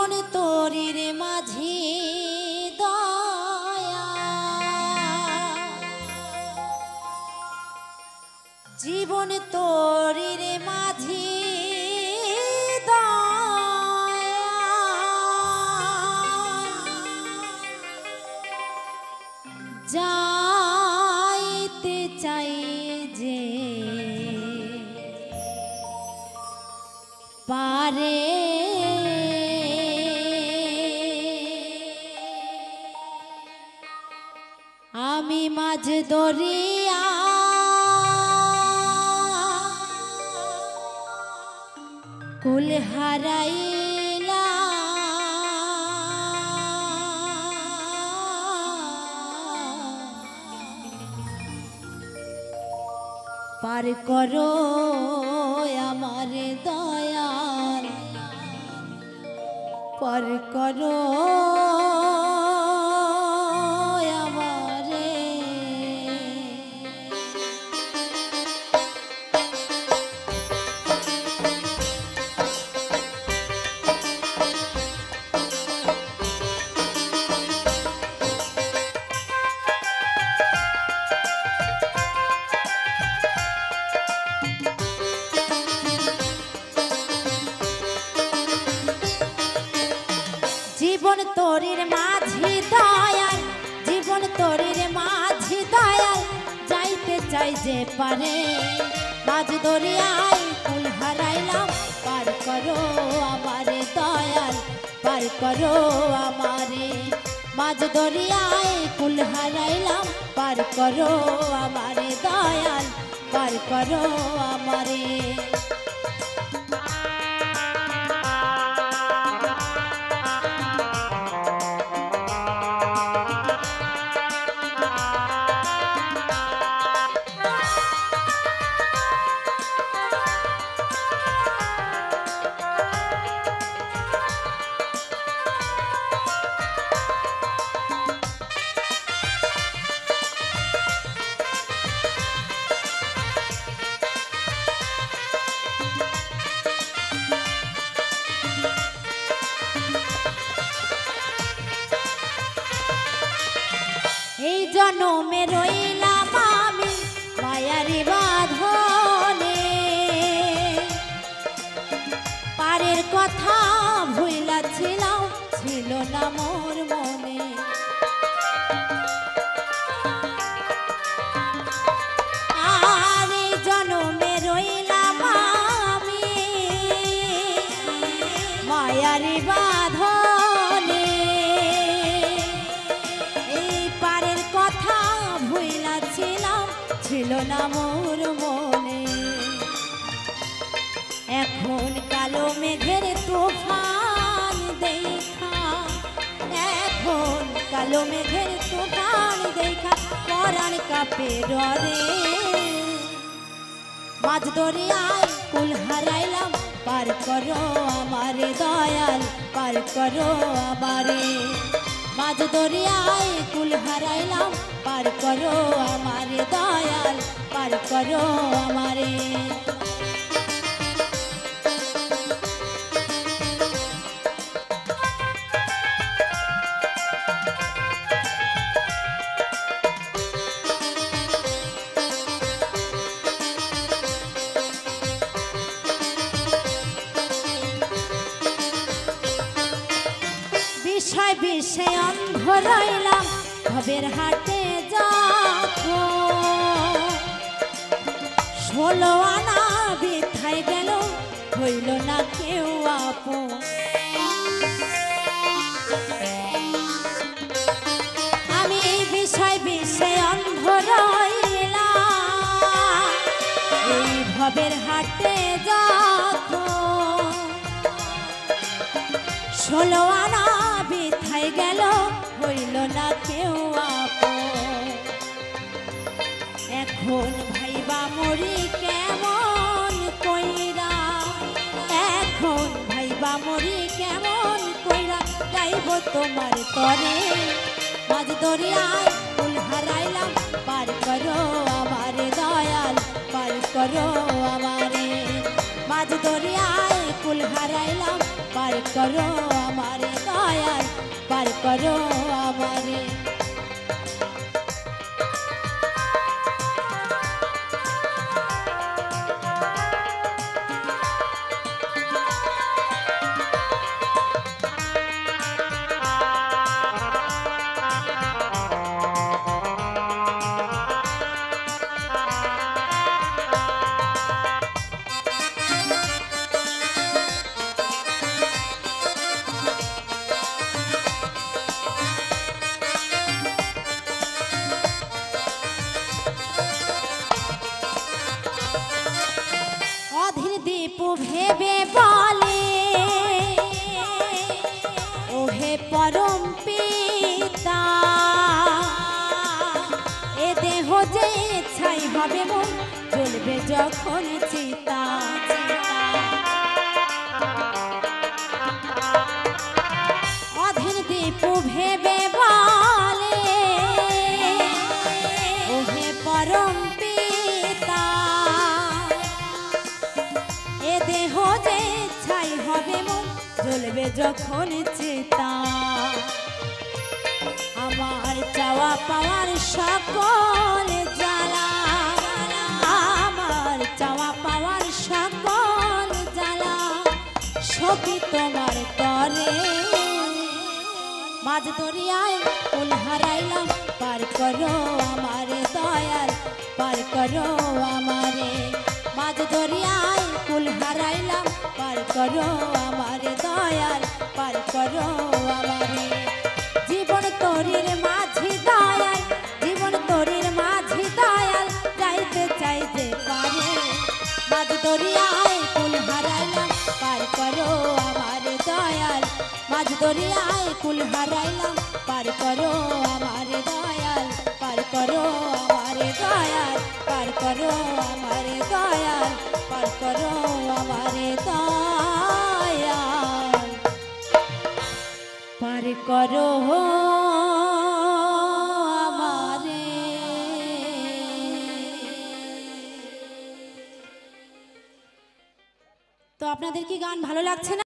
জীবন তোরির মাঝি দয়া, জীবন তোরির মাঝি দয়া, যাইতে চাই যে পারে আমি মাঝ দরিয়া কুল হারাইলা, পার করো আমার দয়াল, পার করো আমারে। জীবন তোরির মাঝি দয়াল, জীবন তোরির মাঝি দয়াল, যাইতে চাই যে পারে মাঝ দরিয়ায় কুল হারাইলাম, পার করো আমারে দয়াল, পার করো আমারে। মাঝ দরিয়ায় কুল হারাইলাম, পার করো আমারে দয়াল, পার করো আমারে। এই জনমে রইলাম আমি মায়ারি বাঁধনে, পারের কথা ভুলাছিলাম, ছিল না মোর মনে। আর এই জনমে রইলাম আমি মায়ারি বাঁধনে, ছিল না মোর মনে। এখন কালো মেঘের তুফান দেখা, এখন কালো মেঘের তুফান দেখা, পরাণ কাঁপে ডরে। মাঝ দরিয়ায় কুল হারাইলাম, পার করো আমারে দয়াল, পার করো আমারে। মাঝ দরিয়ায় কুল হারাইলাম, পার করো আমারে দয়াল, পার করো আমারে। বিষয় বিষে অন্ধ রইলাম, ভবের হাটে যাবো, 16 আনা বৃথায় গেল, হইল না কেউ আপন। আমি বিষয় বিষে অন্ধ রইলাম, এই ভবের হাটে যাবো, 16 আনা বৃথায় গেল, হইল না কেউ আপন। এখন ভাইবা মরি কেমন কইরা, এখন ভাইবা মরি কেমন কইরা, যাইব তোমার তরে। মাঝ দরিয়ায় কুল হারাইলাম, পার করো আমারে দয়াল, পার করো আমারে। মাঝ দরিয়ায় কুল হারাইলাম, পার করো আমারে। দয়াল পার করো আমারে। অধীর দীপু ভেবে বলে ওহে পরম পিতা, এ দেহ যে ছাই হবে মন জ্বলবে যখন চিতা। অধীর দীপু ভেবে বলে ওহে পরম পিতা, এ দেহ যে ছাই হবে মন জ্বলবে যখন চিতা। আমার চাওয়া পাওয়ার সকল জ্বালা, আমার চাওয়া পাওয়ার সকল জ্বালা সবই তোমার তরে। মাঝ দরিয়ায় কুল হারাইলাম পার করো আমারে দয়াল পার করো আমারে। মাঝ দরিয়ায় কুল হারাইলাম পার করো আমারে দয়াল পার করো আমারে। জীবন তরির মাঝি দয়াল, জীবন তরির মাঝি দয়াল যাইতে চাই যে পারে। মাঝ দরিয়ায় কুল হারাইলাম পার করো আমারে দয়াল, মাঝ দরিয়ায় কুল হারাইলাম পার করো আমারে দয়াল পার করো আমারে দয়াল পার করো আমারে দয়াল পার করো আমারে দয়াল পার করো আমারে। তো আপনাদের কি গান ভালো লাগছে না?